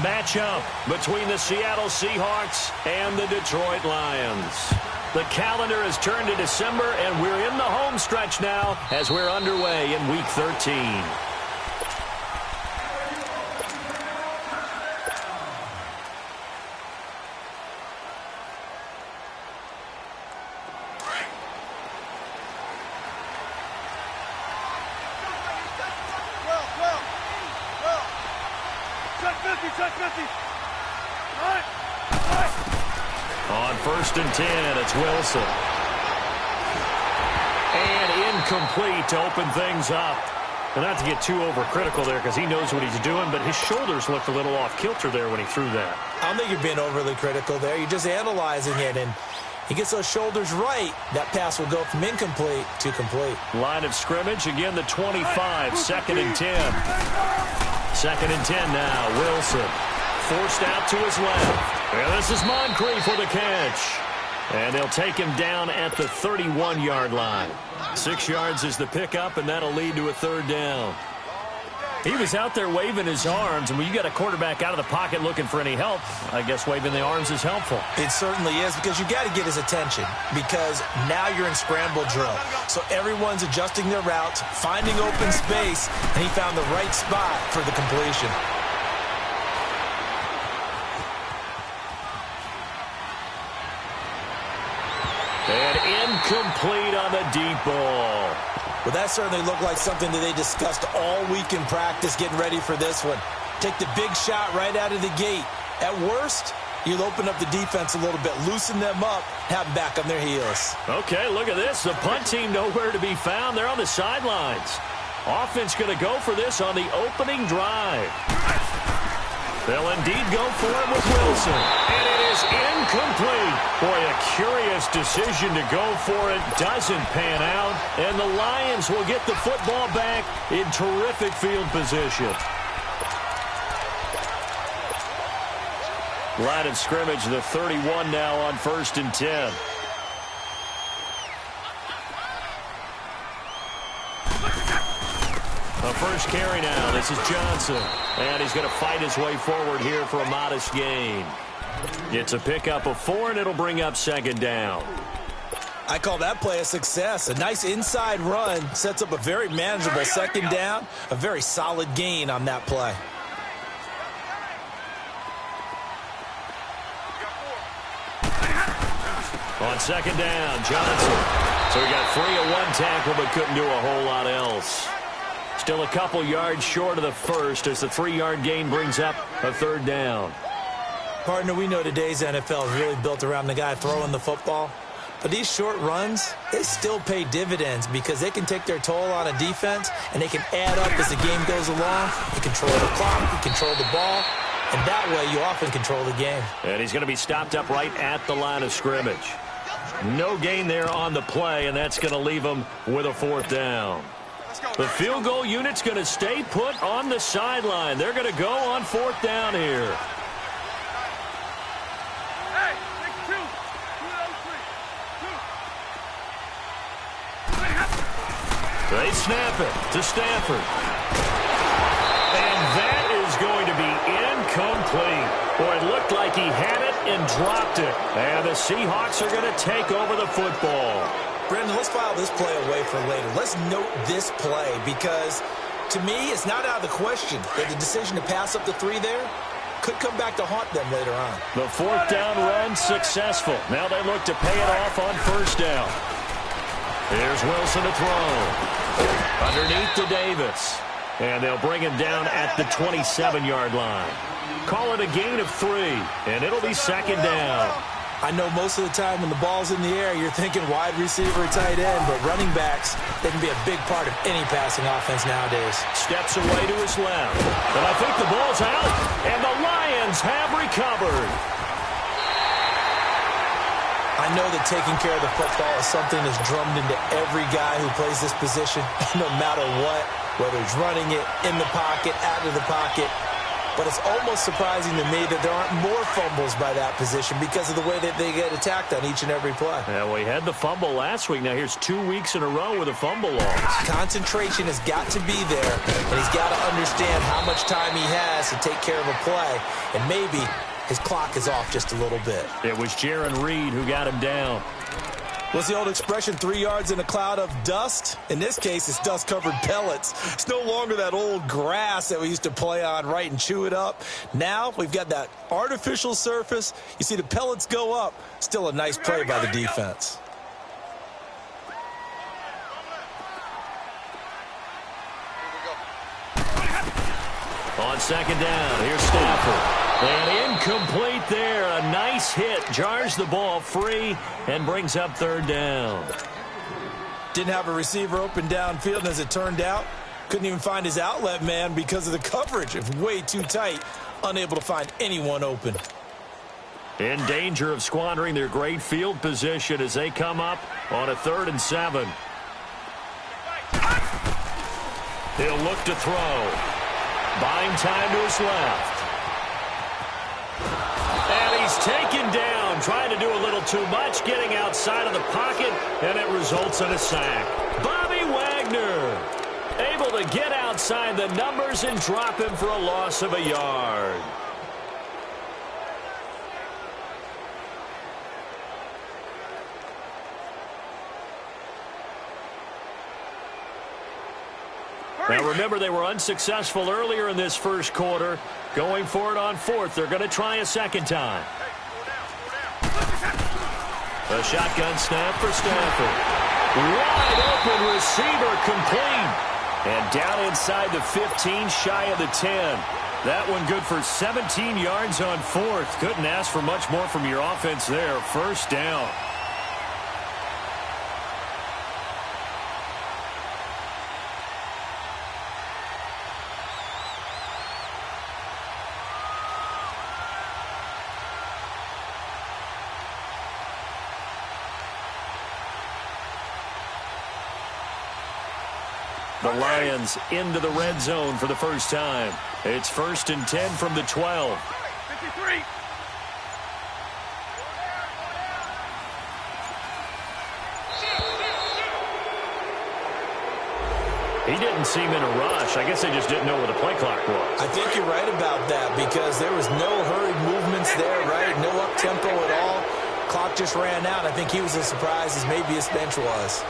matchup between the Seattle Seahawks and the Detroit Lions. The calendar has turned to December, and we're in the home stretch now as we're underway in Week 13. On 1st and 10, it's Wilson. And incomplete to open things up. And not to get too overcritical there because he knows what he's doing, but his shoulders looked a little off kilter there when he threw that. I don't think you're being overly critical there. You're just analyzing it, and he gets those shoulders right. That pass will go from incomplete to complete. Line of scrimmage, again the 25, 2nd and 10. 2nd and 10 now, Wilson. Forced out to his left. And this is Moncrief for the catch. And they'll take him down at the 31-yard line. 6 yards is the pickup, and that'll lead to a 3rd down. He was out there waving his arms, and when you got a quarterback out of the pocket looking for any help, I guess waving the arms is helpful. It certainly is, because you got to get his attention, because now you're in scramble drill. So everyone's adjusting their routes, finding open space, and he found the right spot for the completion. And incomplete on the deep ball. Well, that certainly looked like something that they discussed all week in practice getting ready for this one. Take the big shot right out of the gate. At worst, you'll open up the defense a little bit, loosen them up, have them back on their heels. Okay, look at this. The punt team nowhere to be found. They're on the sidelines. Offense going to go for this on the opening drive. They'll indeed go for it with Wilson. And it is incomplete. Boy, a curious decision to go for it. Doesn't pan out. And the Lions will get the football back in terrific field position. Line of scrimmage, the 31 now on 1st and 10. A first carry now. This is Johnson. And he's going to fight his way forward here for a modest gain. It's a pickup of 4, and it'll bring up 2nd down. I call that play a success. A nice inside run sets up a very manageable 2nd down. A very solid gain on that play. On 2nd down, Johnson. So he got free of 1 tackle but couldn't do a whole lot else. Still a couple yards short of the first as the 3-yard gain brings up a 3rd down. Partner, we know today's NFL is really built around the guy throwing the football. But these short runs, they still pay dividends because they can take their toll on a defense and they can add up as the game goes along. You control the clock, you control the ball, and that way you often control the game. And he's going to be stopped up right at the line of scrimmage. No gain there on the play, and that's going to leave him with a 4th down. The field goal unit's going to stay put on the sideline. They're going to go on 4th down here. They snap it to Stafford. And that is going to be incomplete. Boy, it looked like he had it and dropped it. And the Seahawks are going to take over the football. Brendan, let's file this play away for later. Let's note this play because, to me, it's not out of the question that the decision to pass up the 3 there could come back to haunt them later on. The 4th down run successful. Now they look to pay it off on 1st down. Here's Wilson to throw. Underneath to Davis. And they'll bring him down at the 27-yard line. Call it a gain of 3, and it'll be 2nd down. I know most of the time when the ball's in the air, you're thinking wide receiver, tight end, but running backs, they can be a big part of any passing offense nowadays. Steps away to his left. And I think the ball's out, and the Lions have recovered. I know that taking care of the football is something that's drummed into every guy who plays this position, no matter what, whether it's running it, in the pocket, out of the pocket. but it's almost surprising to me that there aren't more fumbles by that position because of the way that they get attacked on each and every play. Yeah, well, he had the fumble last week. Now here's 2 weeks in a row with a fumble loss. Concentration has got to be there, and he's got to understand how much time he has to take care of a play, and maybe his clock is off just a little bit. It was Jaron Reed who got him down. What's the old expression, 3 yards in a cloud of dust? In this case, it's dust-covered pellets. It's no longer that old grass that we used to play on, right, and chew it up. Now we've got that artificial surface. You see the pellets go up. Still a nice play by the defense. On second down, here's Stafford. And incomplete there. A nice hit. Jars the ball free and brings up third down. Didn't have a receiver open downfield, and as it turned out, couldn't even find his outlet man because of the coverage. It was way too tight. Unable to find anyone open. In danger of squandering their great field position as they come up on a 3rd and 7. He'll look to throw. Buying time to his left. And he's taken down, trying to do a little too much, getting outside of the pocket, and it results in a sack. Bobby Wagner able to get outside the numbers and drop him for a loss of a yard. Now, remember, they were unsuccessful earlier in this first quarter. Going for it on 4th. They're going to try a second time. A shotgun snap for Stafford. Wide open receiver complete. And down inside the 15, shy of the 10. That one good for 17 yards on 4th. Couldn't ask for much more from your offense there. First down. The Lions into the red zone for the first time. It's 1st and 10 from the 12. 53. He didn't seem in a rush. I guess they just didn't know where the play clock was. I think you're right about that because there was no hurried movements there, right? No up-tempo at all. Clock just ran out. I think he was as surprised as maybe his bench was.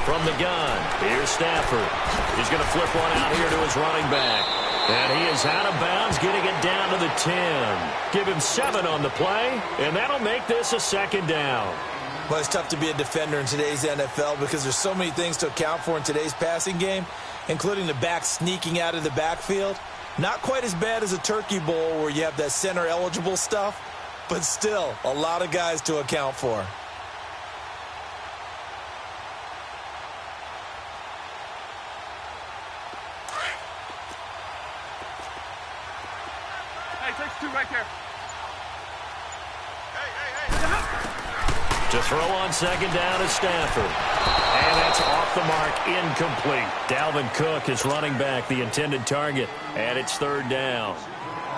From the gun, here's Stafford. He's going to flip one out here to his running back. And he is out of bounds, getting it down to the 10. Give him 7 on the play, and that'll make this a 2nd down. Well, it's tough to be a defender in today's NFL because there's so many things to account for in today's passing game, including the back sneaking out of the backfield. Not quite as bad as a turkey bowl where you have that center-eligible stuff, but still a lot of guys to account for. Takes 2 right there. To throw on 2nd down is Stafford. And that's off the mark, incomplete. Dalvin Cook is running back, the intended target, and it's 3rd down.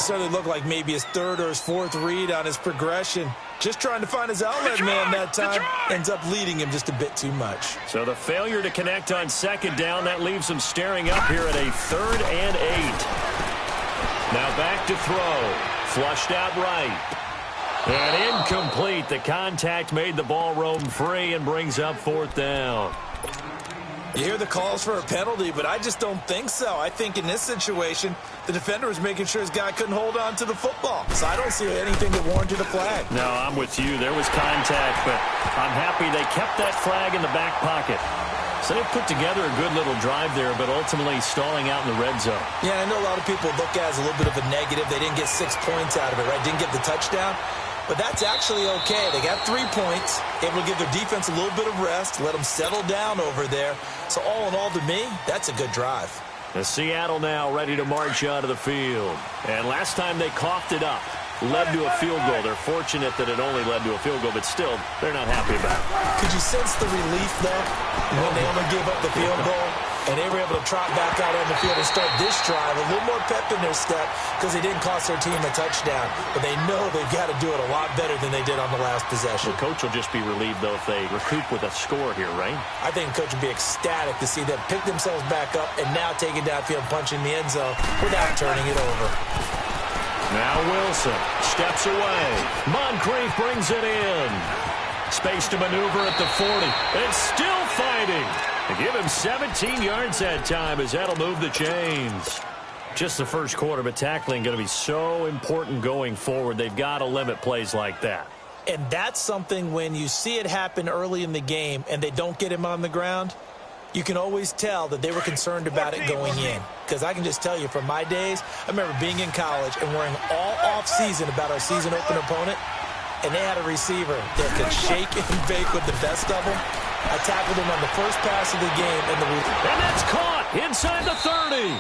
Certainly looked like maybe his 3rd or his 4th read on his progression. Just trying to find his outlet man that time. Ends up leading him just a bit too much. So the failure to connect on 2nd down, that leaves him staring up here at a 3rd and 8. Now back to throw. Flushed out right. And incomplete. The contact made the ball roam free and brings up 4th down. You hear the calls for a penalty, but I just don't think so. I think in this situation, the defender was making sure his guy couldn't hold on to the football. So I don't see anything that warranted a flag. No, I'm with you. There was contact, but I'm happy they kept that flag in the back pocket. So they put together a good little drive there, but ultimately stalling out in the red zone. Yeah, I know a lot of people look at it as a little bit of a negative. They didn't get 6 points out of it, right? Didn't get the touchdown. But that's actually okay. They got 3 points, able to give their defense a little bit of rest, let them settle down over there. So all in all, to me, that's a good drive. The Seattle now ready to march out of the field. And last time they coughed it up, led to a field goal. They're fortunate that it only led to a field goal, but still, they're not happy about it. Could you sense the relief, though, when they only gave up the field goal? And they were able to trot back out on the field and start this drive a little more pep in their step because they didn't cost their team a touchdown. But they know they've got to do it a lot better than they did on the last possession. The coach will just be relieved, though, if they recoup with a score here, right? I think the coach would be ecstatic to see them pick themselves back up and now take it downfield, punch in the end zone without turning it over. Now Wilson steps away. Moncrief brings it in. Space to maneuver at the 40. And still fighting. They give him 17 yards that time as that'll move the chains. Just the first quarter, but tackling going to be so important going forward. They've got to limit plays like that. And that's something when you see it happen early in the game and they don't get him on the ground, you can always tell that they were concerned about it going in. Because I can just tell you from my days, I remember being in college and worrying all off-season about our season open opponent, and they had a receiver that could shake and bake with the best of them. I tackled him on the first pass of the game. And that's caught inside the 30.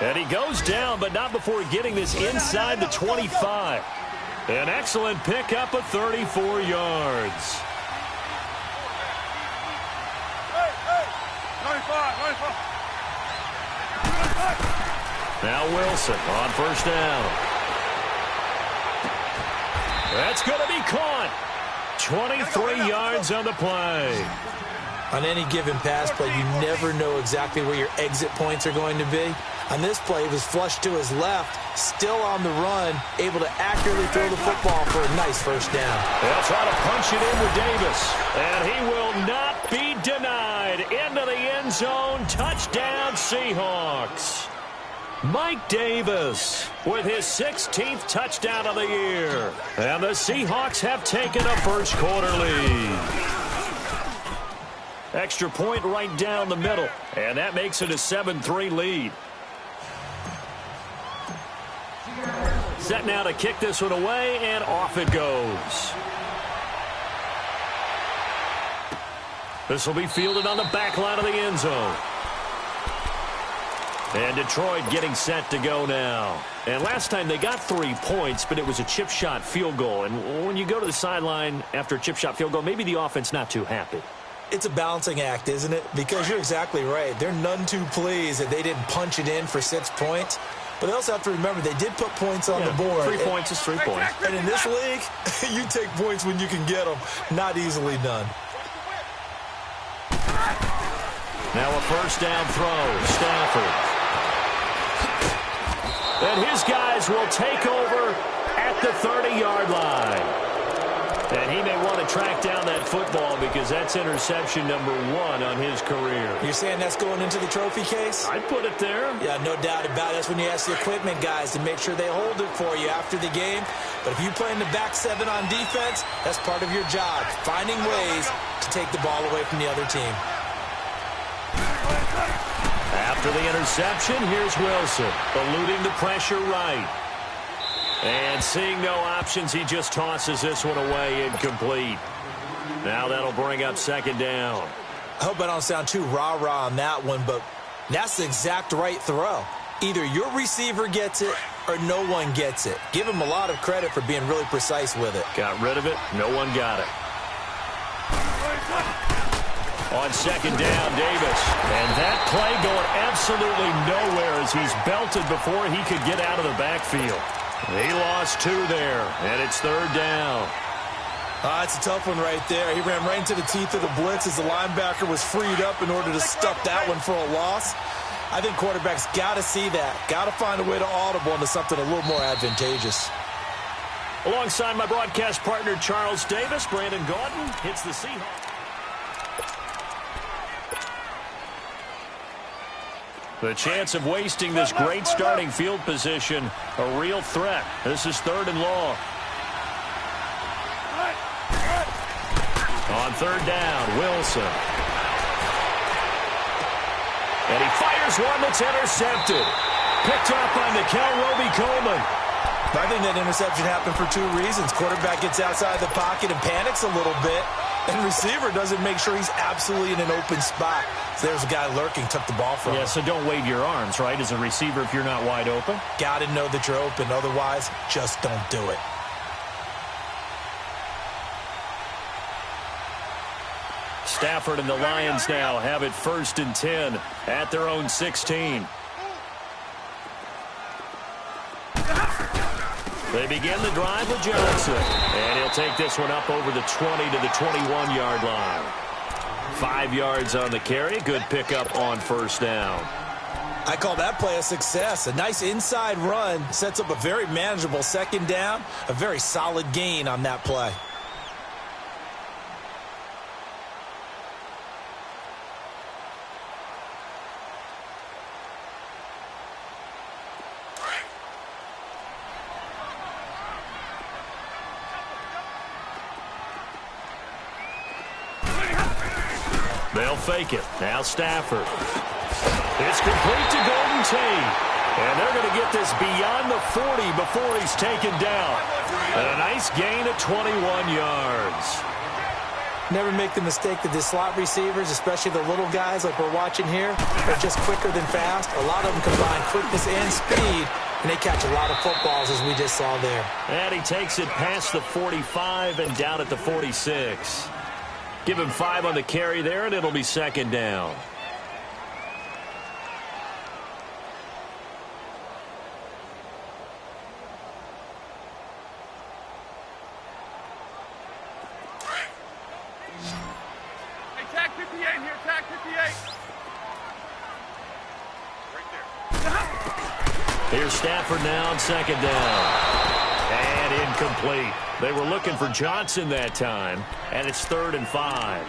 And he goes down, but not before getting this inside the 25. An excellent pickup of 34 yards. 95. Now Wilson on first down. That's going to be caught. 23 yards on the play. On any given pass play, you never know exactly where your exit points are going to be. On this play, he was flushed to his left, still on the run, able to accurately throw the football for a nice first down. They'll try to punch it in with Davis, and he will not be denied. Into the end zone, touchdown Seahawks. Mike Davis with his 16th touchdown of the year. And the Seahawks have taken a first quarter lead. Extra point right down the middle, and that makes it a 7-3 lead. Set now to kick this one away, and off it goes. This will be fielded on the back line of the end zone. And Detroit getting set to go now. And last time they got 3 points, but it was a chip shot field goal. And when you go to the sideline after a chip shot field goal, maybe the offense not too happy. It's a balancing act, isn't it? Because you're exactly right. They're none too pleased that they didn't punch it in for 6 points. But they also have to remember they did put points on the board. 3 points is 3 points. And in this league, you take points when you can get them. Not easily done. Now a first down throw. Stafford. And his guys will take over at the 30-yard line. And he may want to track down that football because that's interception number 1 on his career. You're saying that's going into the trophy case? I'd put it there. Yeah, no doubt about it. That's when you ask the equipment guys to make sure they hold it for you after the game. But if you play in the back 7 on defense, that's part of your job, finding ways to take the ball away from the other team. After the interception, here's Wilson, eluding the pressure right. And seeing no options, he just tosses this one away incomplete. Now that'll bring up second down. I hope I don't sound too rah-rah on that one, but that's the exact right throw. Either your receiver gets it or no one gets it. Give him a lot of credit for being really precise with it. Got rid of it. No one got it. On second down, Davis. And that play going absolutely nowhere as he's belted before he could get out of the backfield. He lost 2 there, and it's third down. It's a tough one right there. He ran right into the teeth of the blitz as the linebacker was freed up in order to stuff that one for a loss. I think quarterbacks got to see that. Got to find a way to audible into something a little more advantageous. Alongside my broadcast partner, Charles Davis, Brandon Gaudin hits the Seahawks. The chance of wasting this great starting field position, a real threat. This is 3rd and long. On third down, Wilson. And he fires one that's intercepted. Picked up by Nikel Roby-Coleman. I think that interception happened for 2 reasons. Quarterback gets outside the pocket and panics a little bit. And receiver doesn't make sure he's absolutely in an open spot. So there's a guy lurking, took the ball from him. Yeah, so don't wave your arms, right, as a receiver if you're not wide open. Got to know that you're open. Otherwise, just don't do it. Stafford and the Lions now have it 1st and 10 at their own 16. They begin the drive with Johnson. And he'll take this one up over the 20 to the 21-yard line. 5 yards on the carry. Good pickup on 1st down. I call that play a success. A nice inside run sets up a very manageable 2nd down. A very solid gain on that play. They'll fake it. Now Stafford. It's complete to Golden Tate. And they're going to get this beyond the 40 before he's taken down. And a nice gain of 21 yards. Never make the mistake that the slot receivers, especially the little guys like we're watching here, are just quicker than fast. A lot of them combine quickness and speed, and they catch a lot of footballs, as we just saw there. And he takes it past the 45 and down at the 46. Give him 5 on the carry there, and it'll be 2nd down. Hey, tag 58 here, tag 58. Right there. Here's Stafford now on 2nd down. And incomplete. They were looking for Johnson that time, and it's 3rd and 5.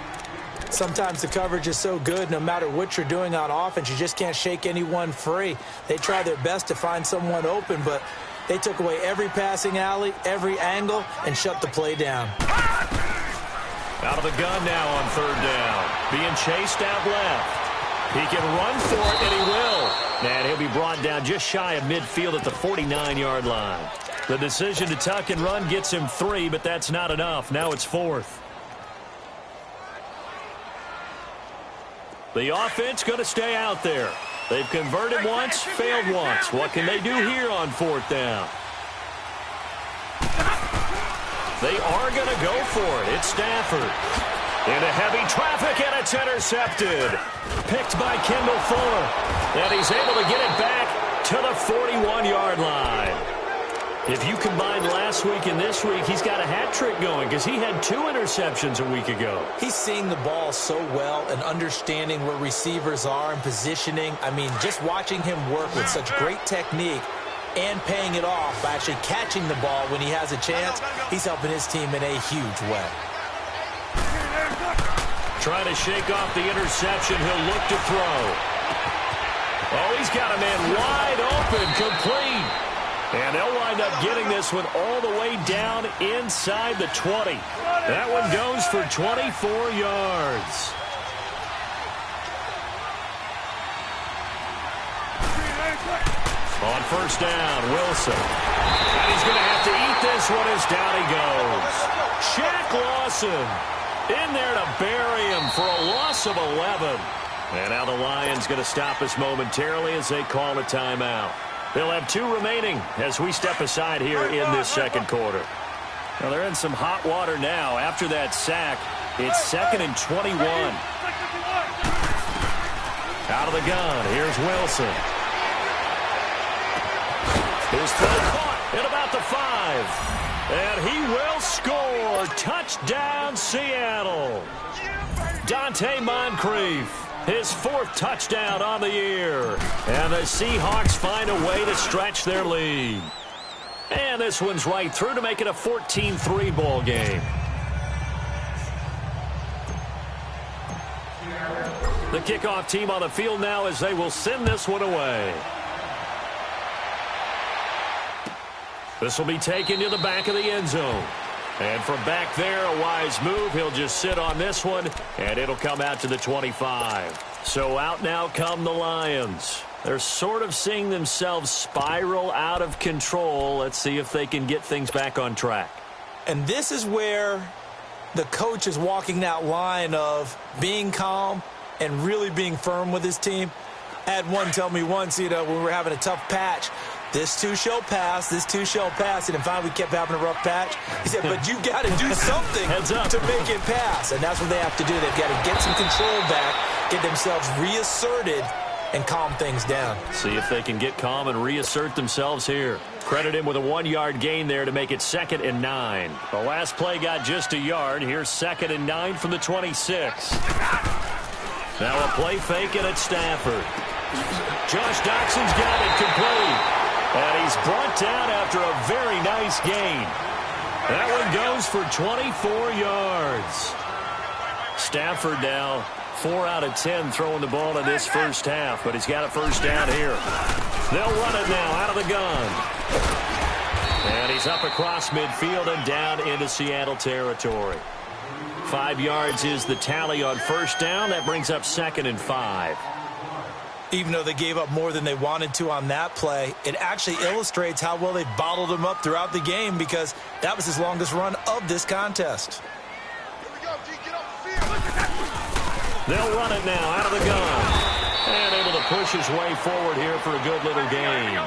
Sometimes the coverage is so good, no matter what you're doing on offense, you just can't shake anyone free. They try their best to find someone open, but they took away every passing alley, every angle, and shut the play down. Out of the gun now on 3rd down. Being chased out left. He can run for it, and he will. And he'll be brought down just shy of midfield at the 49-yard line. The decision to tuck and run gets him 3, but that's not enough. Now it's 4th. The offense going to stay out there. They've converted once, failed once. What can they do here on 4th down? They are going to go for it. It's Stafford. Into heavy traffic, and it's intercepted. Picked by Kendall Fuller. And he's able to get it back to the 41-yard line. If you combine last week and this week, he's got a hat trick going because he had 2 interceptions a week ago. He's seeing the ball so well and understanding where receivers are and positioning. I mean, just watching him work with such great technique and paying it off by actually catching the ball when he has a chance, he's helping his team in a huge way. Trying to shake off the interception. He'll look to throw. Oh, he's got a man wide open, complete. And they'll wind up getting this one all the way down inside the 20. That one goes for 24 yards. On 1st down, Wilson. And he's going to have to eat this one as down he goes. Shaq Lawson in there to bury him for a loss of 11. And now the Lions going to stop us momentarily as they call a timeout. They'll have 2 remaining as we step aside here in this 2nd quarter. Now they're in some hot water now. After that sack, it's 2nd and 21. Out of the gun, here's Wilson. His throw caught at about the 5. And he will score. Touchdown, Seattle. Dante Moncrief. His 4th touchdown on the year. And the Seahawks find a way to stretch their lead. And this one's right through to make it a 14-3 ball game. The kickoff team on the field now as they will send this one away. This will be taken to the back of the end zone. And from back there, a wise move. He'll just sit on this one, and it'll come out to the 25. So out now come the Lions. They're sort of seeing themselves spiral out of control. Let's see if they can get things back on track. And this is where the coach is walking that line of being calm and really being firm with his team. I had one tell me once, when we were having a tough patch, This too shall pass. This too shall pass. And finally, we kept having a rough patch. He said, but you got to do something to make it pass. And that's what they have to do. They've got to get some control back, get themselves reasserted, and calm things down. See if they can get calm and reassert themselves here. Credit him with a 1-yard gain there to make it 2nd and 9. The last play got just a yard. Here's 2nd and 9 from the 26. Now a play fake and it's Stafford. Josh Doxson's got it complete. And he's brought down after a very nice gain. That one goes for 24 yards. Stafford now 4 out of 10 throwing the ball in this first half, but he's got a first down here. They'll run it now out of the gun. And he's up across midfield and down into Seattle territory. 5 yards is the tally on first down. That brings up 2nd and 5. Even though they gave up more than they wanted to on that play, it actually illustrates how well they bottled them up throughout the game because that was his longest run of this contest. They'll run it now out of the gun. And able to push his way forward here for a good little gain.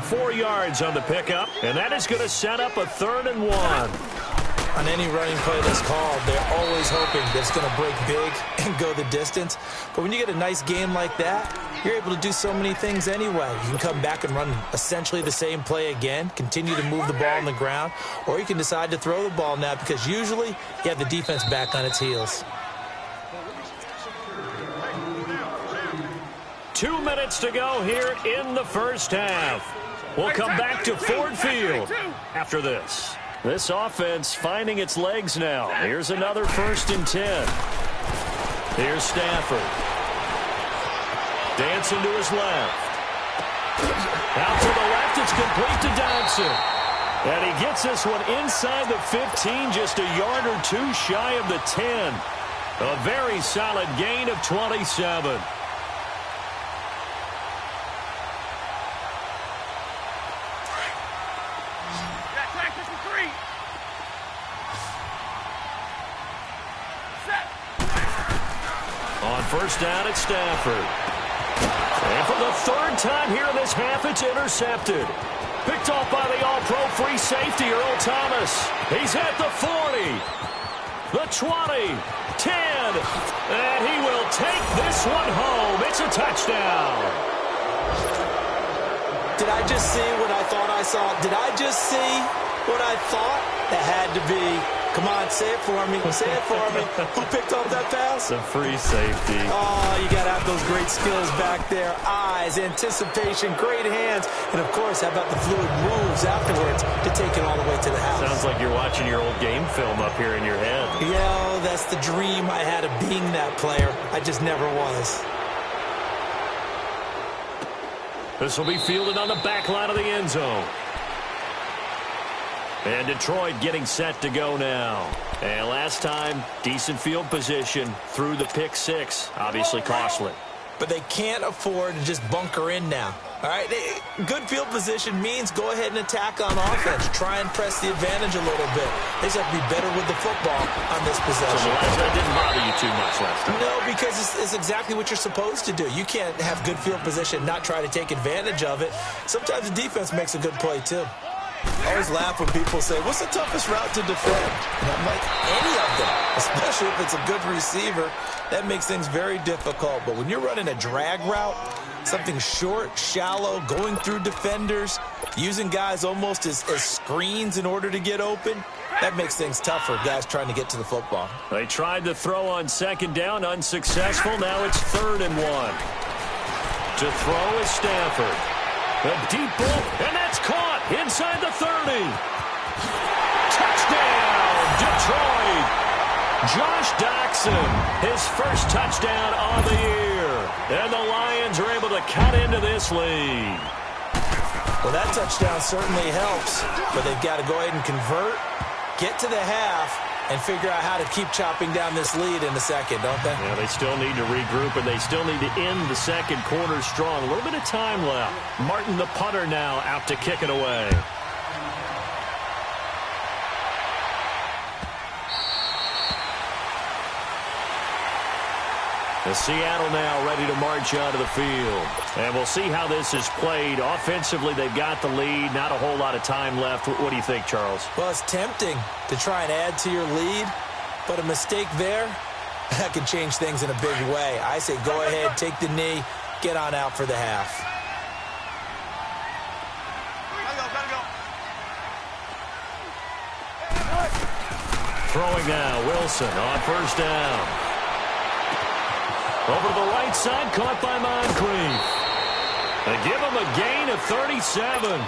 4 yards on the pickup, and that is going to set up a 3rd and 1. On any running play that's called, they're always hoping that it's going to break big and go the distance. But when you get a nice game like that, you're able to do so many things anyway. You can come back and run essentially the same play again, continue to move the ball on the ground, or you can decide to throw the ball now because usually you have the defense back on its heels. 2 minutes to go here in the first half. We'll come back to Ford Field after this. This offense finding its legs now. Here's another 1st and 10. Here's Stafford. Dancing to his left. Out to the left, it's complete to Dodson. And he gets this one inside the 15, just a yard or two shy of the 10. A very solid gain of 27. First down at Stafford. And for the 3rd time here in this half, it's intercepted. Picked off by the all-pro free safety, Earl Thomas. He's at the 40, the 20, 10, and he will take this one home. It's a touchdown. Did I just see what I thought I saw? Did I just see what I thought? That had to be. Come on, say it for me. Say it for me. Who picked off that pass? The free safety. Oh, you got to have those great skills back there. Eyes, anticipation, great hands. And, of course, how about the fluid moves afterwards to take it all the way to the house? Sounds like you're watching your old game film up here in your head. Yeah, that's the dream I had of being that player. I just never was. This will be fielded on the back line of the end zone. And Detroit getting set to go now. And last time, decent field position through the pick 6. Obviously costly. But they can't afford to just bunker in now. All right, good field position means go ahead and attack on offense. Try and press the advantage a little bit. They just have to be better with the football on this possession. So that didn't bother you too much last time? No, because it's exactly what you're supposed to do. You can't have good field position, not try to take advantage of it. Sometimes the defense makes a good play, too. I always laugh when people say, what's the toughest route to defend? And I'm like, any of them, especially if it's a good receiver. That makes things very difficult. But when you're running a drag route, something short, shallow, going through defenders, using guys almost as screens in order to get open, that makes things tougher, guys trying to get to the football. They tried to throw on 2nd down, unsuccessful. Now it's 3rd and 1. To throw is Stafford. A deep ball, and that's caught inside the 30. Touchdown, Detroit. Josh Doxson, his first touchdown on the year. And the Lions are able to cut into this lead. Well, that touchdown certainly helps, but they've got to go ahead and convert, get to the half, and figure out how to keep chopping down this lead in the second, don't they? Yeah, they still need to regroup, and they still need to end the second quarter strong. A little bit of time left. Martin, the punter, now out to kick it away. The Seattle now ready to march onto the field. And we'll see how this is played. Offensively, they've got the lead. Not a whole lot of time left. What do you think, Charles? Well, it's tempting to try and add to your lead, but a mistake there, that can change things in a big way. I say go ahead, take the knee, get on out for the half. Throwing now, Wilson on first down. Over to the right side, caught by Moncrief. They give him a gain of 37.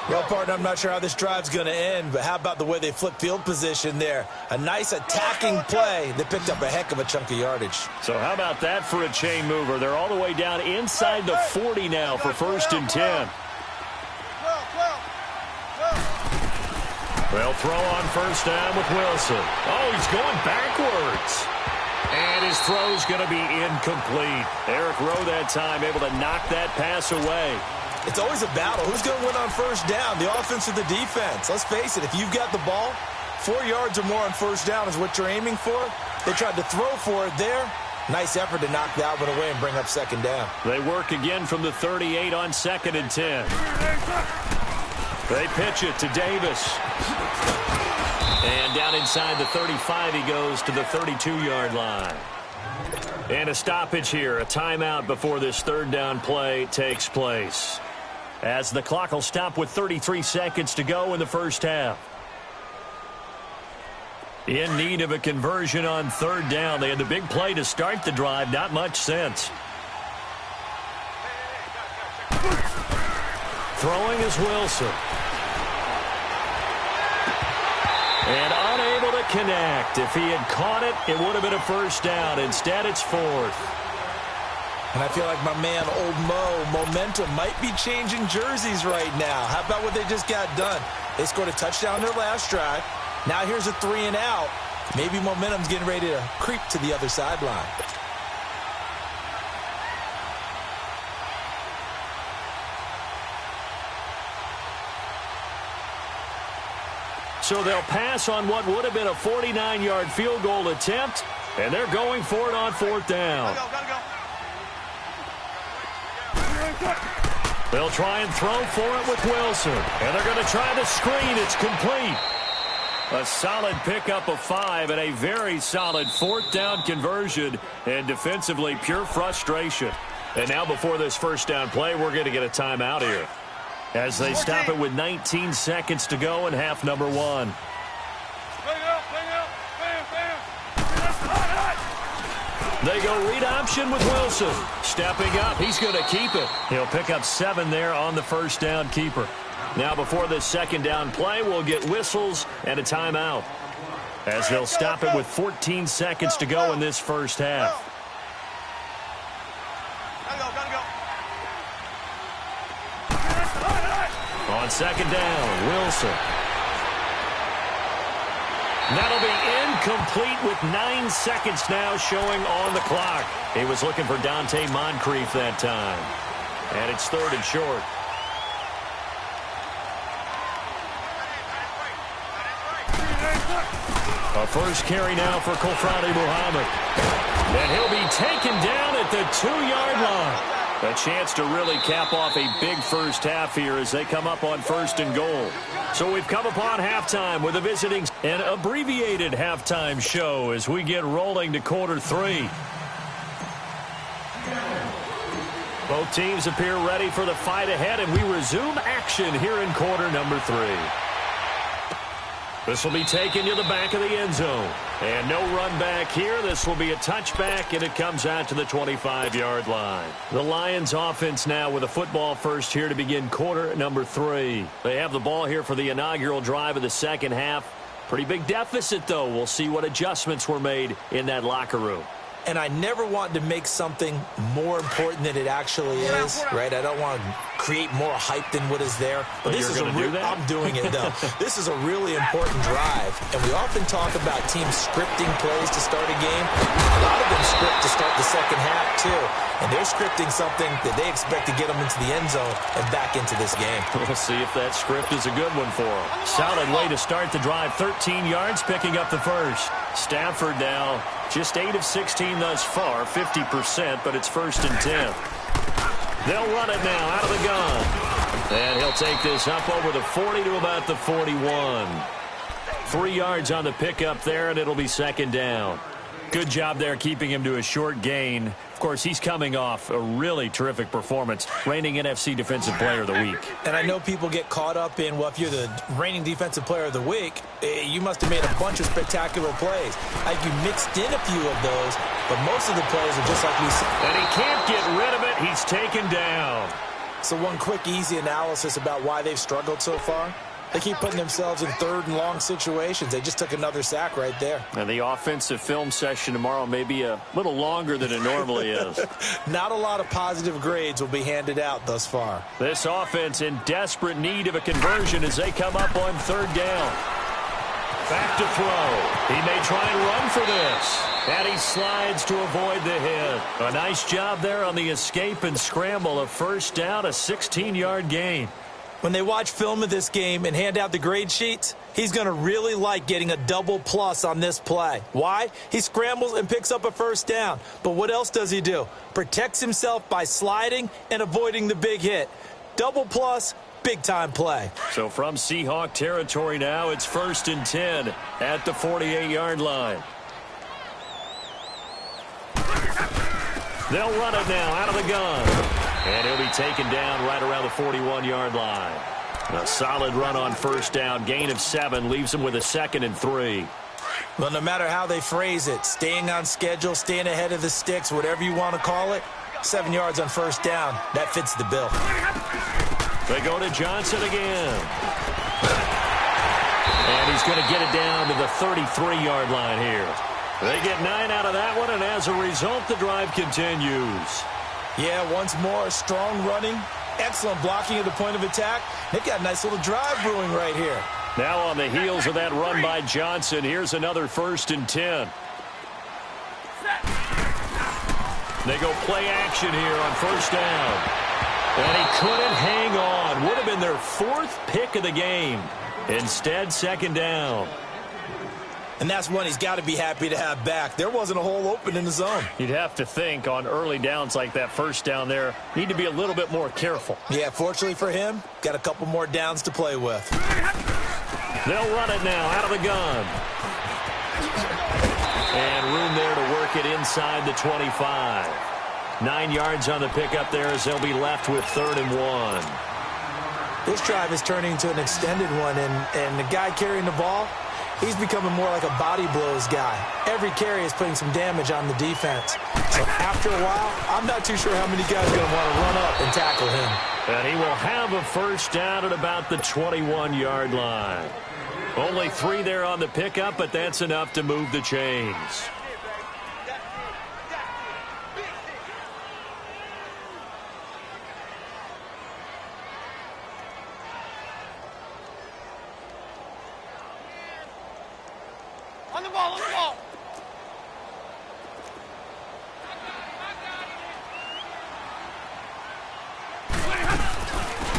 Well, partner, I'm not sure how this drive's going to end, but how about the way they flip field position there? A nice attacking play that picked up a heck of a chunk of yardage. So how about that for a chain mover? They're all the way down inside the 40 now for 1st and 10. They'll throw on first down with Wilson. Oh, he's going backwards. And his throw's going to be incomplete. Eric Rowe that time able to knock that pass away. It's always a battle. Who's going to win on first down, the offense or the defense? Let's face it, if you've got the ball, 4 yards or more on first down is what you're aiming for. They tried to throw for it there. Nice effort to knock that one away and bring up second down. They work again from the 38 on 2nd and 10. They pitch it to Davis. And down inside the 35, he goes to the 32-yard line. And a stoppage here, a timeout before this 3rd down play takes place. As the clock will stop with 33 seconds to go in the first half. In need of a conversion on 3rd down. They had the big play to start the drive, not much sense. Throwing is Wilson. And unable to connect. If he had caught it, it would have been a first down. Instead, it's 4th. And I feel like my man, Old Mo, momentum might be changing jerseys right now. How about what they just got done? They scored a touchdown their last drive. Now here's a 3 and out. Maybe momentum's getting ready to creep to the other sideline. So they'll pass on what would have been a 49-yard field goal attempt, and they're going for it on 4th down. They'll try and throw for it with Wilson, and they're going to try the screen. It's complete. A solid pickup of 5 and a very solid 4th down conversion, and defensively pure frustration. And now before this first down play, we're going to get a timeout here, as they stop it with 19 seconds to go in half number 1. They go read option with Wilson. Stepping up, he's going to keep it. He'll pick up 7 there on the first down keeper. Now before this 2nd down play, we'll get whistles and a timeout, as they'll stop it with 14 seconds to go in this first half. On 2nd down, Wilson. That'll be incomplete with 9 seconds now showing on the clock. He was looking for Dante Moncrief that time. And it's 3rd and short. A first carry now for Kofradi Muhammad. And he'll be taken down at the 2-yard line. A chance to really cap off a big first half here as they come up on 1st and goal. So we've come upon halftime with a visiting and abbreviated halftime show as we get rolling to quarter 3. Both teams appear ready for the fight ahead, and we resume action here in quarter number 3. This will be taken to the back of the end zone. And no run back here. This will be a touchback, and it comes out to the 25-yard line. The Lions offense now with a football first here to begin quarter number 3. They have the ball here for the inaugural drive of the second half. Pretty big deficit, though. We'll see what adjustments were made in that locker room. And I never want to make something more important than it actually is, right? I don't want to create more hype than what is there. But this is I'm doing it, though. This is a really important drive. And we often talk about teams scripting plays to start a game. A lot of them script to start the second half, too. And they're scripting something that they expect to get them into the end zone and back into this game. We'll see if that script is a good one for them. Solid way to start the drive. 13 yards, picking up the first. Stafford now just 8 of 16 thus far, 50%, but it's 1st and 10. They'll run it now out of the gun. And he'll take this up over the 40 to about the 41. 3 yards on the pickup there, and it'll be 2nd down. Good job there keeping him to a short gain. Of course, he's coming off a really terrific performance, reigning NFC Defensive Player of the Week. And I know people get caught up in, well, if you're the reigning Defensive Player of the Week, you must have made a bunch of spectacular plays. Like you mixed in a few of those, but most of the plays are just like we said. And he can't get rid of it. He's taken down. So one quick, easy analysis about why they've struggled so far. They keep putting themselves in 3rd and long situations. They just took another sack right there. And the offensive film session tomorrow may be a little longer than it normally is. Not a lot of positive grades will be handed out thus far. This offense in desperate need of a conversion as they come up on 3rd down. Back to throw. He may try and run for this. And he slides to avoid the hit. A nice job there on the escape and scramble. A 1st down, a 16-yard gain. When they watch film of this game and hand out the grade sheets, he's going to really like getting a double plus on this play. Why? He scrambles and picks up a 1st down. But what else does he do? Protects himself by sliding and avoiding the big hit. Double plus, big-time play. So from Seahawk territory now, it's 1st and 10 at the 48-yard line. They'll run it now out of the gun. And he'll be taken down right around the 41-yard line. A solid run on 1st down. Gain of 7 leaves him with a 2nd and 3. Well, no matter how they phrase it, staying on schedule, staying ahead of the sticks, whatever you want to call it, 7 yards on 1st down, that fits the bill. They go to Johnson again. And he's going to get it down to the 33-yard line here. They get 9 out of that one, and as a result, the drive continues. Yeah, once more, strong running, excellent blocking at the point of attack. They've got a nice little drive brewing right here. Now on the heels of that run by Johnson, here's another 1st and 10. They go play action here on 1st down. And he couldn't hang on. Would have been their 4th pick of the game. Instead, 2nd down. And that's one he's got to be happy to have back. There wasn't a hole open in the zone. You'd have to think on early downs like that 1st down there, need to be a little bit more careful. Yeah, fortunately for him, got a couple more downs to play with. They'll run it now out of the gun. And room there to work it inside the 25. 9 yards on the pickup there as they'll be left with 3rd and 1. This drive is turning into an extended one, and the guy carrying the ball, he's becoming more like a body blows guy. Every carry is putting some damage on the defense. So after a while, I'm not too sure how many guys are going to want to run up and tackle him. And he will have a 1st down at about the 21-yard line. Only 3 there on the pickup, but that's enough to move the chains. On the ball, on the ball.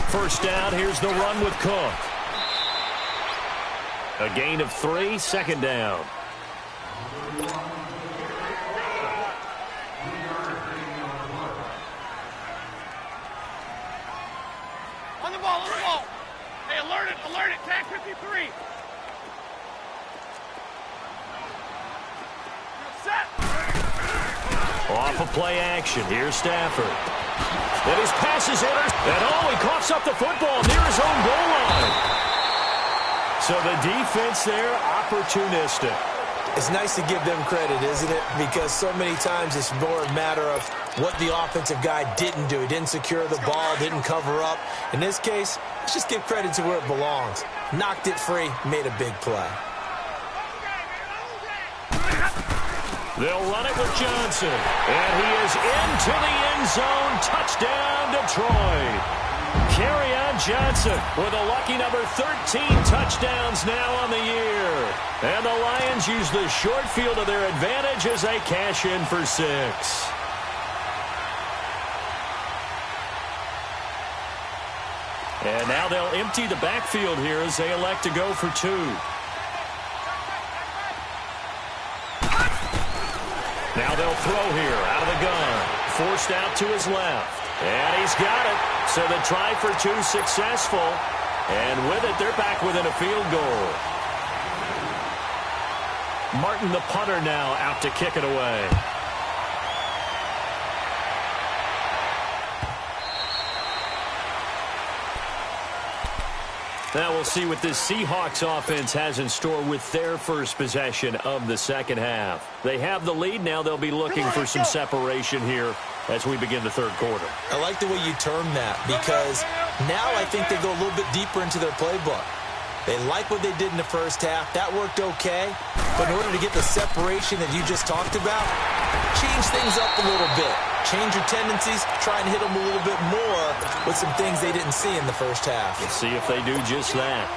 First down, here's the run with Cook. A gain of 3, 2nd down. On the ball, on the ball. Hey, alert it, tag 53. Set. Off of play action, here's Stafford. And his pass is and he coughs up the football near his own goal line. So the defense there, opportunistic. It's nice to give them credit, isn't it? Because so many times it's more a matter of what the offensive guy didn't do. He didn't secure the ball, didn't cover up. In this case, let's just give credit to where it belongs. Knocked it free, made a big play. They'll run it with Johnson. And he is into the end zone. Touchdown, Detroit. Kerryon Johnson with a lucky number 13 touchdowns now on the year. And the Lions use the short field to their advantage as they cash in for 6. And now they'll empty the backfield here as they elect to go for 2. Now they'll throw here out of the gun. Forced out to his left. And he's got it. So the try for two successful. And with it, they're back within a field goal. Martin, the punter, now out to kick it away. Now we'll see what this Seahawks offense has in store with their first possession of the second half. They have the lead. Now they'll be looking for some separation here as we begin the third quarter. I like the way you term that, because now I think they go a little bit deeper into their playbook. They like what they did in the first half. That worked okay. But in order to get the separation that you just talked about, change things up a little bit. Change your tendencies, try and hit them a little bit more with some things they didn't see in the first half. Let's see if they do just that.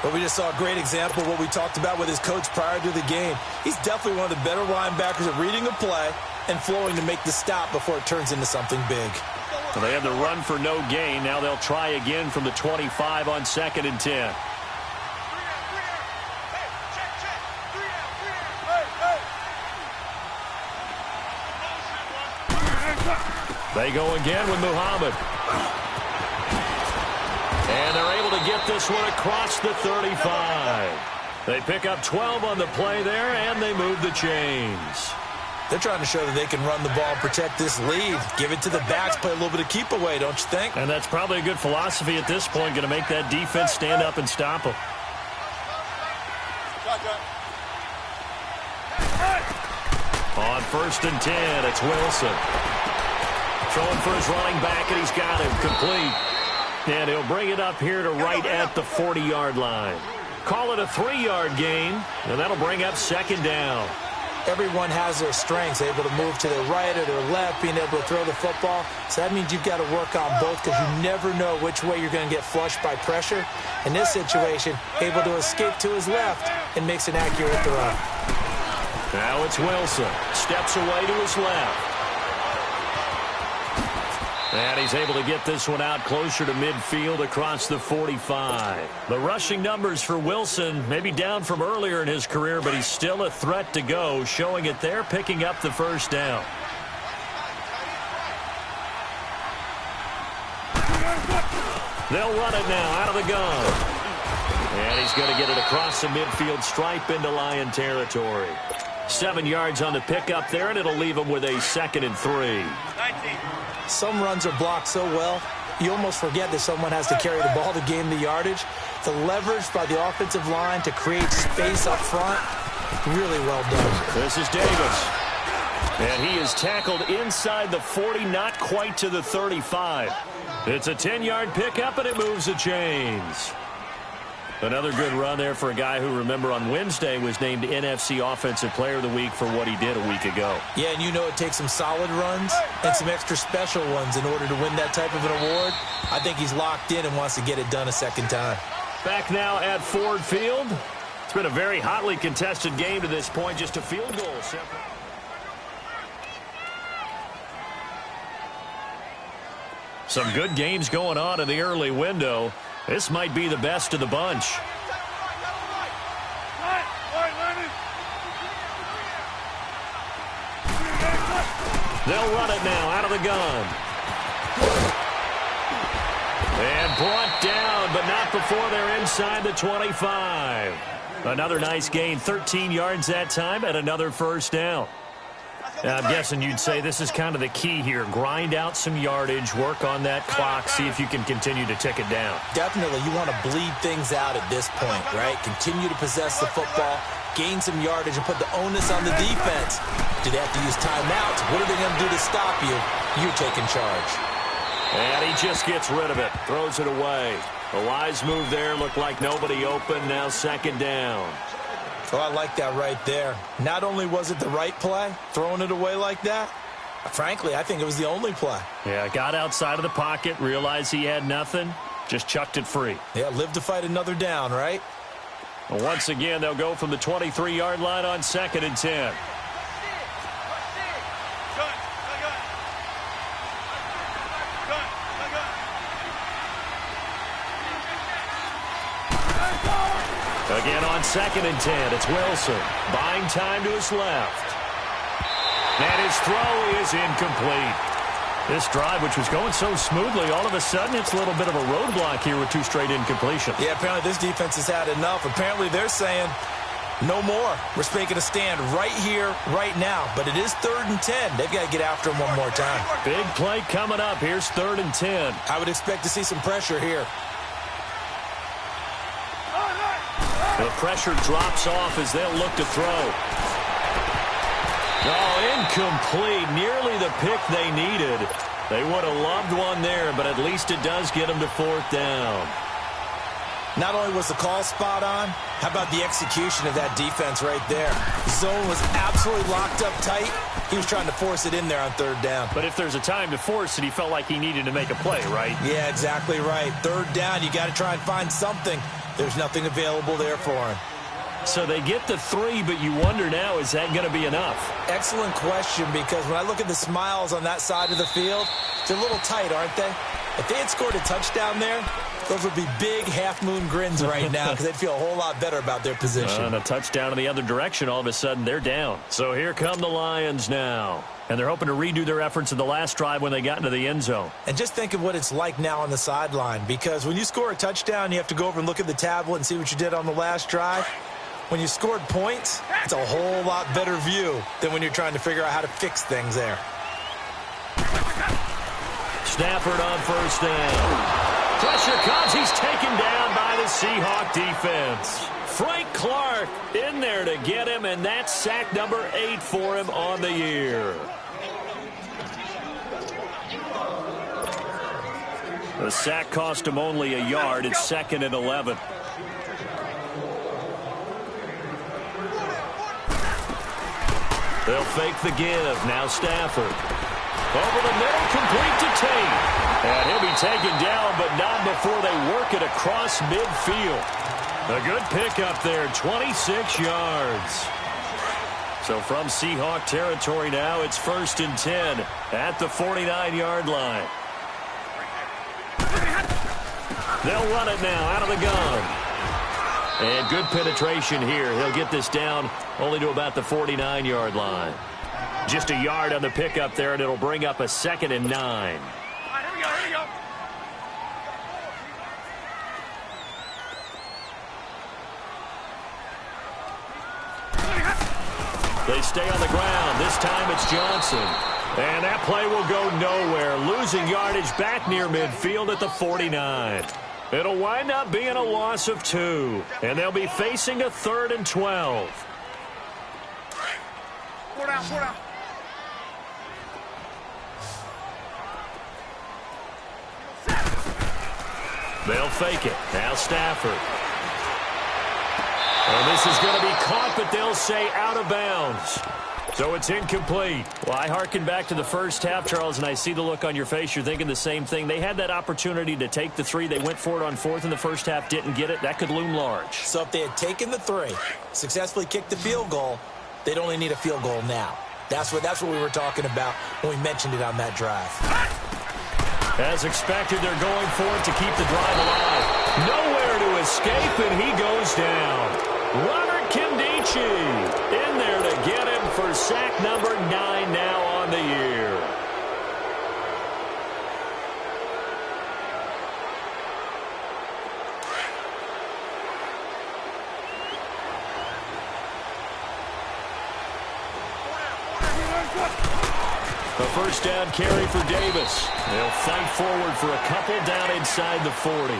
But we just saw a great example of what we talked about with his coach prior to the game. He's definitely one of the better linebackers at reading a play and flowing to make the stop before it turns into something big. So they have the run for no gain. Now they'll try again from the 25 on 2nd and 10. They go again with Muhammad. And they're able to get this one across the 35. They pick up 12 on the play there, and they move the chains. They're trying to show that they can run the ball and protect this lead. Give it to the backs, play a little bit of keep away, don't you think? And that's probably a good philosophy at this point, going to make that defense stand up and stop them. On 1st and 10, it's Wilson. Throwing for his running back, and he's got him complete. And he'll bring it up here to right at the 40-yard line. Call it a 3-yard gain, and that'll bring up 2nd down. Everyone has their strengths, able to move to their right or their left, being able to throw the football. So that means you've got to work on both, because you never know which way you're going to get flushed by pressure. In this situation, able to escape to his left and makes an accurate throw. Now it's Wilson. Steps away to his left. And he's able to get this one out closer to midfield across the 45. The rushing numbers for Wilson maybe down from earlier in his career, but he's still a threat to go, showing it there, picking up the 1st down. They'll run it now out of the gun. And he's going to get it across the midfield stripe into Lion territory. 7 yards on the pickup there, and it'll leave him with a 2nd and 3. Some runs are blocked so well, you almost forget that someone has to carry the ball to gain the yardage. The leverage by the offensive line to create space up front, really well done. This is Davis. And he is tackled inside the 40, not quite to the 35. It's a 10-yard pickup, and it moves the chains. Another good run there for a guy who, remember, on Wednesday was named NFC Offensive Player of the Week for what he did a week ago. Yeah, and you know it takes some solid runs and some extra special ones in order to win that type of an award. I think he's locked in and wants to get it done a second time. Back now at Ford Field. It's been a very hotly contested game to this point, just a field goal. Some good games going on in the early window. This might be the best of the bunch. They'll run it now out of the gun. And brought down, but not before they're inside the 25. Another nice gain, 13 yards that time, and another 1st down. I'm guessing you'd say this is kind of the key here. Grind out some yardage, work on that clock, see if you can continue to tick it down. Definitely. You want to bleed things out at this point, right? Continue to possess the football, gain some yardage, and put the onus on the defense. Do they have to use timeouts? What are they going to do to stop you? You're taking charge. And he just gets rid of it, throws it away. A wise move there, looked like nobody open, now 2nd down. Well, I like that right there. Not only was it the right play, throwing it away like that, frankly, I think it was the only play. Yeah, got outside of the pocket, realized he had nothing, just chucked it free. Yeah, live to fight another down, right? Well, once again, they'll go from the 23-yard line on 2nd and 10. Again on 2nd and 10, it's Wilson. Buying time to his left. And his throw is incomplete. This drive, which was going so smoothly, all of a sudden it's a little bit of a roadblock here with 2 straight incompletions. Yeah, apparently this defense has had enough. Apparently they're saying, no more. We're making a stand right here, right now. But it is 3rd and 10. They've got to get after him one more time. Big play coming up. Here's 3rd and 10. I would expect to see some pressure here. The pressure drops off as they'll look to throw. Oh, incomplete. Nearly the pick they needed. They would have loved one there, but at least it does get them to 4th down. Not only was the call spot on, how about the execution of that defense right there? Zone was absolutely locked up tight. He was trying to force it in there on 3rd down. But if there's a time to force it, he felt like he needed to make a play, right? Yeah, exactly right. 3rd down, you got to try and find something. There's nothing available there for him. So they get the 3, but you wonder now, is that going to be enough? Excellent question, because when I look at the smiles on that side of the field, they're a little tight, aren't they? If they had scored a touchdown there, those would be big half-moon grins right now because they'd feel a whole lot better about their position. And a touchdown in the other direction, all of a sudden they're down. So here come the Lions now. And they're hoping to redo their efforts in the last drive when they got into the end zone. And just think of what it's like now on the sideline, because when you score a touchdown, you have to go over and look at the tablet and see what you did on the last drive. When you scored points, it's a whole lot better view than when you're trying to figure out how to fix things there. Stafford on 1st down. Pressure comes. He's taken down by the Seahawk defense. Frank Clark in there to get him, and that's sack number 8 for him on the year. The sack cost him only a yard. It's 2nd and 11. They'll fake the give. Now Stafford. Over the middle, complete to Tate. And he'll be taken down, but not before they work it across midfield. A good pickup there, 26 yards. So from Seahawk territory now, it's 1st and 10 at the 49-yard line. They'll run it now out of the gun. And good penetration here. He'll get this down only to about the 49-yard line. Just a yard on the pickup there, and it'll bring up a 2nd and 9. All right, here we go, here we go. They stay on the ground. This time it's Johnson. And that play will go nowhere. Losing yardage back near midfield at the 49. It'll wind up being a loss of 2. And they'll be facing a 3rd and 12. 4 down, 4 down. They'll fake it. Now Stafford. And this is going to be caught, but they'll say out of bounds. So it's incomplete. Well, I hearken back to the first half, Charles, and I see the look on your face. You're thinking the same thing. They had that opportunity to take the 3. They went for it on 4th in the first half, didn't get it. That could loom large. So if they had taken the 3, successfully kicked the field goal, they'd only need a field goal now. That's what we were talking about when we mentioned it on that drive. As expected, they're going for it to keep the drive alive. Nowhere to escape, and he goes down. Robert Kimdichie in there to get him for sack number 9 now on the year. A 1st down carry for Davis. They'll fight forward for a couple down inside the 40.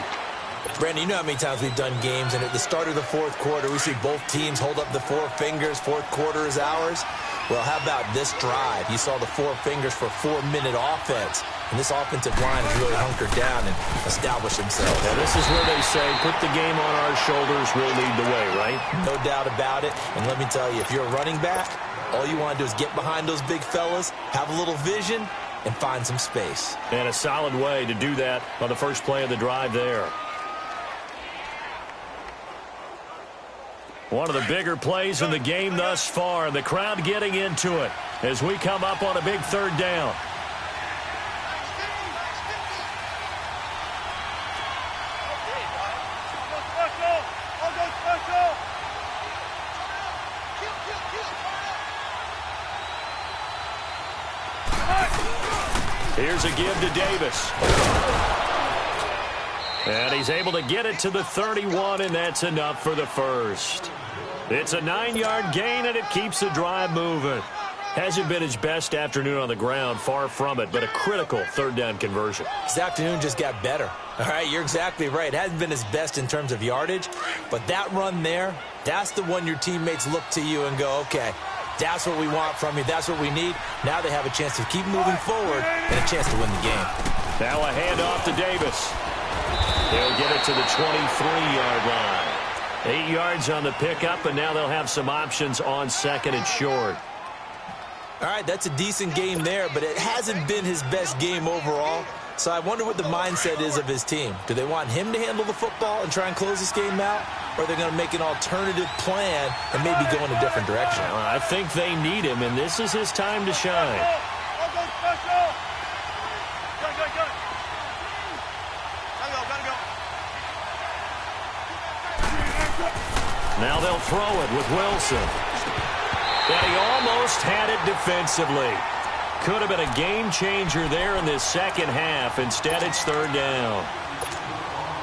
Brandon, you know how many times we've done games, and at the start of the 4th quarter, we see both teams hold up the 4 fingers. 4th quarter is ours. Well, how about this drive? You saw the 4 fingers for 4-minute offense, and this offensive line has really hunkered down and established themselves. Well, this is where they say, put the game on our shoulders, we'll lead the way, right? No doubt about it. And let me tell you, if you're a running back, all you want to do is get behind those big fellas, have a little vision, and find some space. And a solid way to do that on the first play of the drive there. One of the bigger plays in the game thus far, and the crowd getting into it as we come up on a big 3rd down. Here's a give to Davis. And he's able to get it to the 31, and that's enough for the first. It's a 9-yard gain, and it keeps the drive moving. Hasn't been his best afternoon on the ground, far from it, but a critical third down conversion. His afternoon just got better. All right, you're exactly right. It hasn't been his best in terms of yardage, but that run there, that's the one your teammates look to you and go, okay, that's what we want from you. That's what we need. Now they have a chance to keep moving forward and a chance to win the game. Now a handoff to Davis. They'll get it to the 23-yard line. 8 yards on the pickup, and now they'll have some options on 2nd and short. All right, that's a decent game there, but it hasn't been his best game overall. So I wonder what the mindset is of his team. Do they want him to handle the football and try and close this game out? Or are they going to make an alternative plan and maybe go in a different direction? I think they need him, and this is his time to shine. Now they'll throw it with Wilson. And he almost had it defensively. Could have been a game changer there in this second half. Instead, it's third down.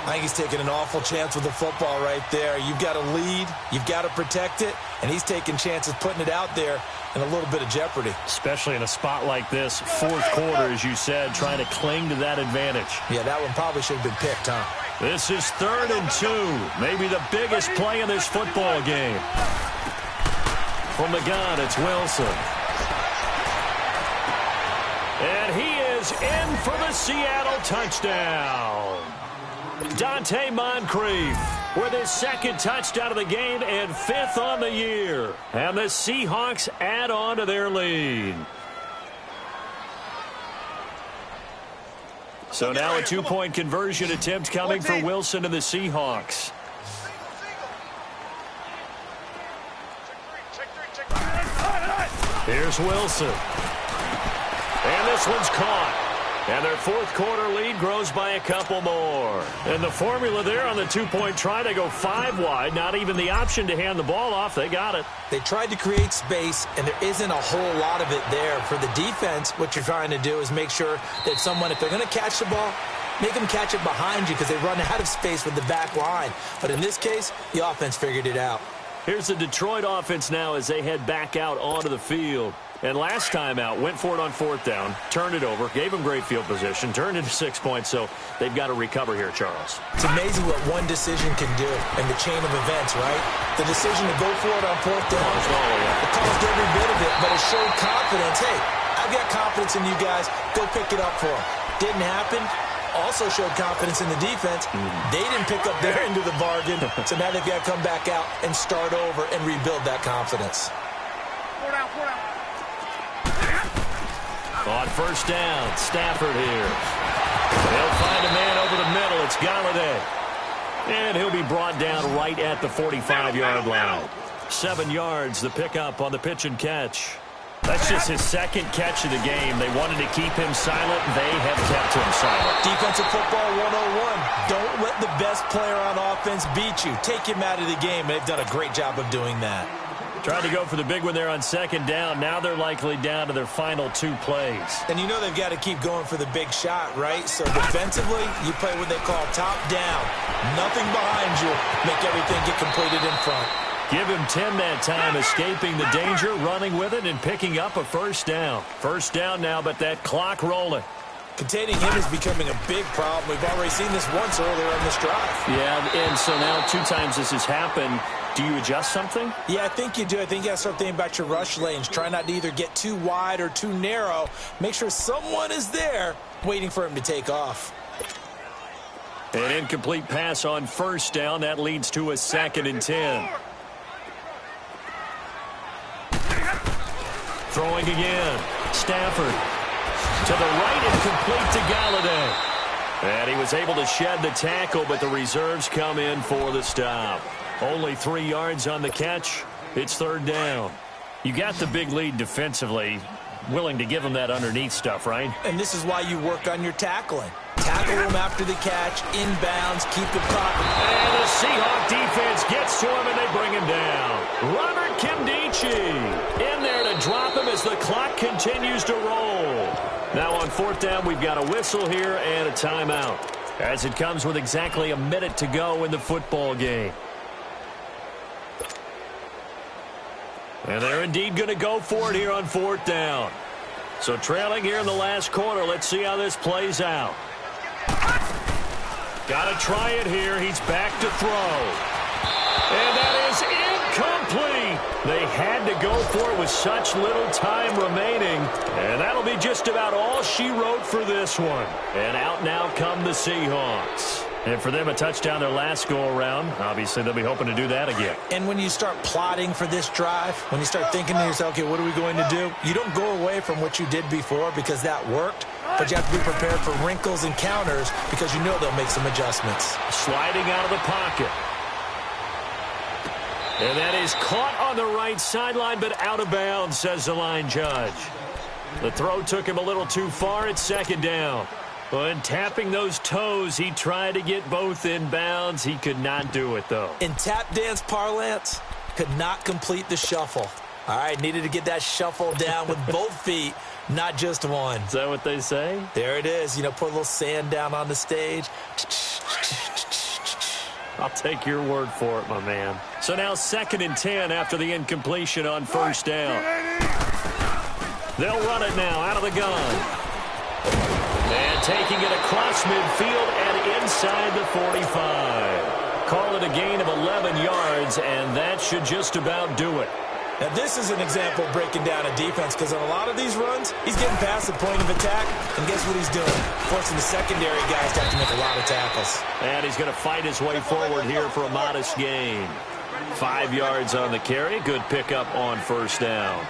I think he's taking an awful chance with the football right there. You've got to lead, you've got to protect it, and he's taking chances putting it out there in a little bit of jeopardy. Especially in a spot like this, fourth quarter, as you said, trying to cling to that advantage. Yeah, that one probably should have been picked, huh? This is 3rd and 2, maybe the biggest play in this football game. From the gun, it's Wilson. And he is in for the Seattle touchdown. Dante Moncrief with his 2nd touchdown of the game and 5th on the year. And the Seahawks add on to their lead. So now a 2-point conversion attempt coming for Wilson and the Seahawks. Here's Wilson. And this one's caught. And their fourth quarter lead grows by a couple more. And the formula there on the 2-point try to go 5 wide. Not even the option to hand the ball off. They got it. They tried to create space, and there isn't a whole lot of it there. For the defense, what you're trying to do is make sure that someone, if they're going to catch the ball, make them catch it behind you because they run out of space with the back line. But in this case, the offense figured it out. Here's the Detroit offense now as they head back out onto the field. And last time out, went for it on 4th down, turned it over, gave them great field position, turned it to 6 points, so they've got to recover here, Charles. It's amazing what one decision can do in the chain of events, right? The decision to go for it on 4th down, it caused every bit of it, but it showed confidence. Hey, I've got confidence in you guys. Go pick it up for them. Didn't happen. Also showed confidence in the defense. They didn't pick up their end of the bargain, so now they've got to come back out and start over and rebuild that confidence. 4 down, 4 down. On 1st down, Stafford here. They'll find a man over the middle. It's Galladay. And he'll be brought down right at the 45-yard line. 7 yards, the pickup on the pitch and catch. That's just his 2nd catch of the game. They wanted to keep him silent. They have kept him silent. Defensive football 101. Don't let the best player on offense beat you. Take him out of the game. They've done a great job of doing that. Tried to go for the big one there on 2nd down. Now they're likely down to their final 2 plays. And you know they've got to keep going for the big shot, right? So defensively, you play what they call top down. Nothing behind you. Make everything get completed in front. Give him 10 that time, escaping the danger, running with it, and picking up a 1st down. 1st down now, but that clock rolling. Containing him is becoming a big problem. We've already seen this once earlier in this drive. Yeah, and so now 2 times this has happened. Do you adjust something? Yeah, I think you do. I think you got to start thinking about your rush lanes. Try not to either get too wide or too narrow. Make sure someone is there waiting for him to take off. An incomplete pass on 1st down. That leads to a 2nd and 10. Throwing again. Stafford. To the right and complete to Galladay. And he was able to shed the tackle, but the reserves come in for the stop. Only 3 yards on the catch. It's 3rd down. You got the big lead defensively. Willing to give them that underneath stuff, right? And this is why you work on your tackling. Tackle them after the catch, inbounds, keep it caught. And the Seahawk defense gets to him, and they bring him down. Robert Kimdich Ritchie in there to drop him as the clock continues to roll. Now on fourth down, we've got a whistle here and a timeout, as it comes with exactly a minute to go in the football game. And they're indeed going to go for it here on fourth down. So trailing here in the last quarter, let's see how this plays out. Got to try it here. He's back to throw. And that is incomplete. They had to go for it with such little time remaining. And that'll be just about all she wrote for this one. And out now come the Seahawks. And for them, a touchdown their last go-around. Obviously, they'll be hoping to do that again. And when you start plotting for this drive, when you start thinking to yourself, okay, what are we going to do? You don't go away from what you did before because that worked, but you have to be prepared for wrinkles and counters because you know they'll make some adjustments. Sliding out of the pocket. And that is caught on the right sideline, but out of bounds, says the line judge. The throw took him a little too far at second down. When tapping those toes, he tried to get both in bounds. He could not do it, though. In tap dance parlance, could not complete the shuffle. All right, needed to get that shuffle down with both feet, not just one. Is that what they say? There it is. You know, put a little sand down on the stage. I'll take your word for it, my man. So now 2nd and 10 after the incompletion on first down. They'll run it now out of the gun. And taking it across midfield and inside the 45. Call it a gain of 11 yards, and that should just about do it. Now, this is an example of breaking down a defense because on a lot of these runs, he's getting past the point of attack, and guess what he's doing? Forcing the secondary guys to have to make a lot of tackles. And he's going to fight his way forward here for a modest gain. 5 yards on the carry. Good pickup on first down.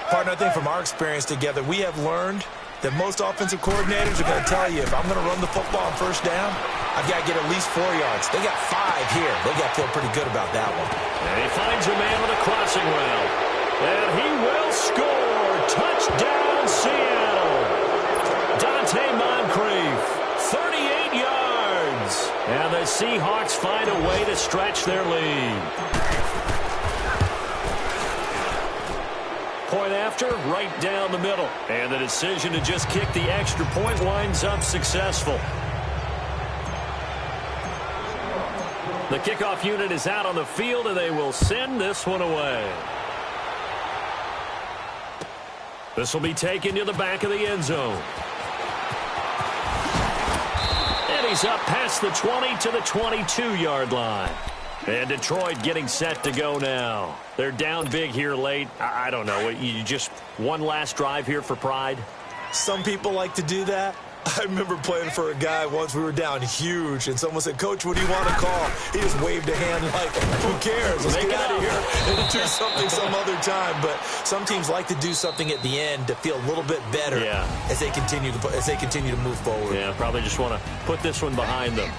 Partner, I think from our experience together, we have learned that most offensive coordinators are going to tell you, if I'm going to run the football on first down, I've got to get at least 4 yards. They got 5 here. They got to feel pretty good about that one. And he finds a man with a crossing route. And he will score. Touchdown, Seattle. Dante Moncrief, 38 yards. And the Seahawks find a way to stretch their lead. Point after, right down the middle. And the decision to just kick the extra point winds up successful. The kickoff unit is out on the field, and they will send this one away. This will be taken to the back of the end zone. And he's up past the 20 to the 22-yard line. And Detroit getting set to go now. They're down big here late. I don't know. You just one last drive here for pride? Some people like to do that. I remember playing for a guy once. We were down huge, and someone said, Coach, what do you want to call? He just waved a hand like, who cares? Let's get out of here and do something some other time. But some teams like to do something at the end to feel a little bit better as they continue to move forward. Yeah, probably just want to put this one behind them.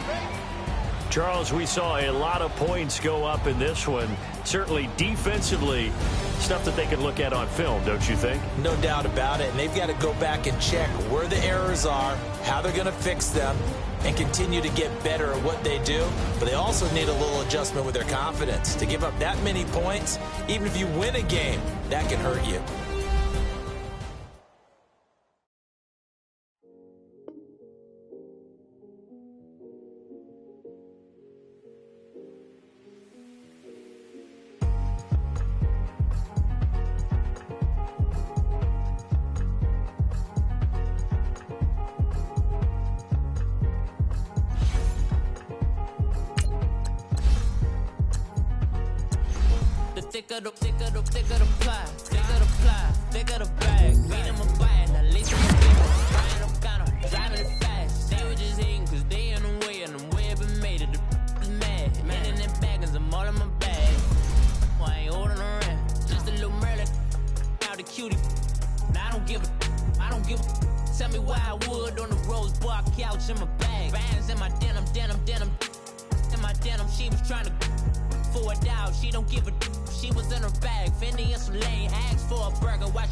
Charles, we saw a lot of points go up in this one. Certainly defensively, stuff that they can look at on film, don't you think? No doubt about it. And they've got to go back and check where the errors are, how they're going to fix them, and continue to get better at what they do. But they also need a little adjustment with their confidence. To give up that many points, even if you win a game, that can hurt you. Thicker the pie, thicker the bag. Beat him a bite, at least I'm a big Ryan O'Connor, driving it fast. They were just hating cause they in the way, and the way I've been made it, the is mad. Man in them baggins, I'm all in my bag. Well, I ain't holding around, just a little Merlin, out the cutie. Now I don't give a, tell me why I would on the rose bar couch in my bag. Bands in my denim, in my denim, she was trying to for it out, she don't give a she was in her bag, Fendi and some lane hags for a burger, watch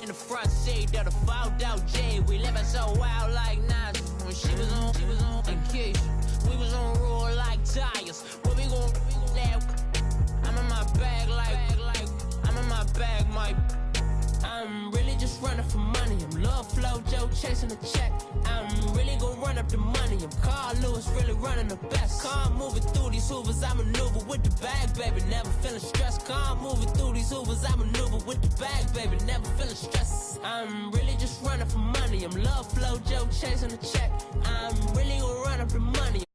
in the front seat of the fouled out J, we living so wild like Nas, when she was on vacation, we was on roll like tires, what we gon' let, I'm in my bag like, I'm in my I'm Love Flow Joe chasing the check. I'm really gonna run up the money. I'm Carl Lewis, really running the best. Calm moving through these hoovers, I maneuver with the bag, baby. Never feeling stressed. Calm moving through these hoovers, I maneuver with the bag, baby. Never feeling stressed. I'm really just running for money. I'm Love Flow Joe chasing the check. I'm really gonna run up the money.